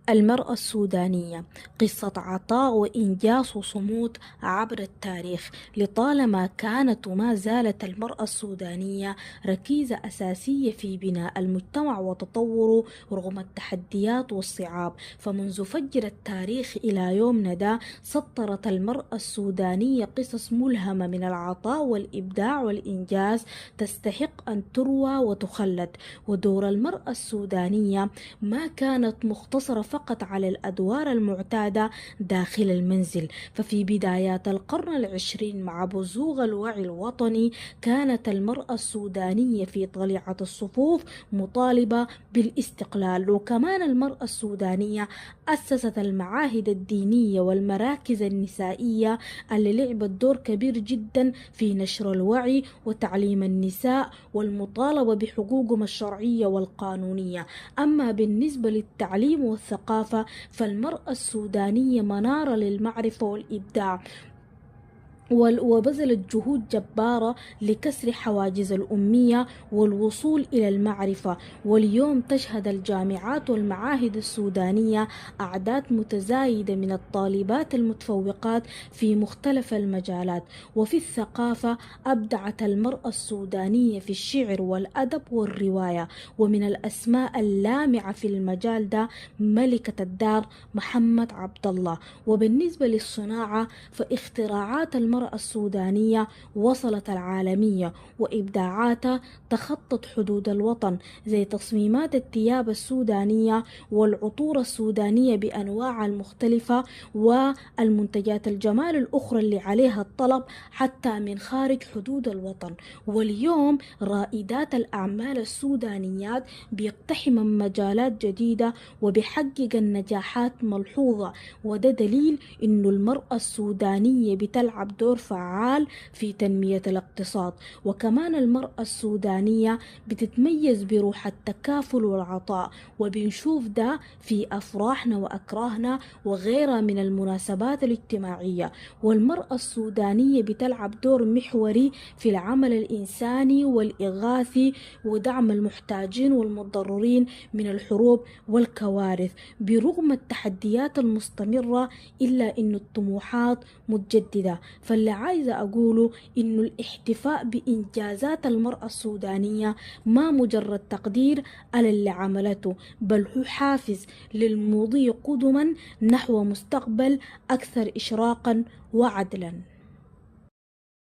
المرأة السودانية قصة عطاء وإنجاز وصمود عبر التاريخ. لطالما كانت وما زالت المرأة السودانية ركيزة أساسية في بناء المجتمع وتطوره رغم التحديات والصعاب. فمنذ فجر التاريخ إلى يومنا ده سطرت المرأة السودانية قصص ملهمة من العطاء والإبداع والإنجاز تستحق أن تروى وتخلد. ودور المرأة السودانية ما كانت مقتصرة فقط على الأدوار المعتادة داخل المنزل. ففي بدايات القرن العشرين مع بزوغ الوعي الوطني كانت المرأة السودانية في طليعة الصفوف مطالبة بالاستقلال. وكمان المرأة السودانية أسست المعاهد الدينية والمراكز النسائية اللي لعبت دور كبير جدا في نشر الوعي وتعليم النساء والمطالبة بحقوقهم الشرعية والقانونية. أما بالنسبة للتعليم والثقافة فالمرأة السودانية منارة للمعرفة والإبداع وبذلت جهود جبارة لكسر حواجز الأمية والوصول إلى المعرفة. واليوم تشهد الجامعات والمعاهد السودانية أعداد متزايدة من الطالبات المتفوقات في مختلف المجالات. وفي الثقافة أبدعت المرأة السودانية في الشعر والأدب والرواية. ومن الأسماء اللامعة في المجال ده ملكة الدار محمد عبد الله. وبالنسبة للصناعة فاختراعات المرأة السودانية وصلت العالمية وإبداعاتها تخطت حدود الوطن، زي تصميمات الثياب السودانية والعطور السودانية بأنواعها المختلفة والمنتجات الجمال الأخرى اللي عليها الطلب حتى من خارج حدود الوطن. واليوم رائدات الأعمال السودانيات بيقتحم مجالات جديدة وبيحقق النجاحات ملحوظة. وده دليل إنه المرأة السودانية بتلعب دور فعال في تنمية الاقتصاد. وكمان المرأة السودانية بتتميز بروح التكافل والعطاء، وبنشوف ده في أفراحنا وأكراهنا وغيرها من المناسبات الاجتماعية. والمرأة السودانية بتلعب دور محوري في العمل الإنساني والإغاثي ودعم المحتاجين والمتضررين من الحروب والكوارث. برغم التحديات المستمرة إلا إن الطموحات متجددة. فاللي عايزة أقوله إنه الاحتفاء بإنجازات المرأة السودانية ما مجرد تقدير على اللي عملته، بل هو حافز للمضي قدما نحو مستقبل أكثر إشراقا وعدلا.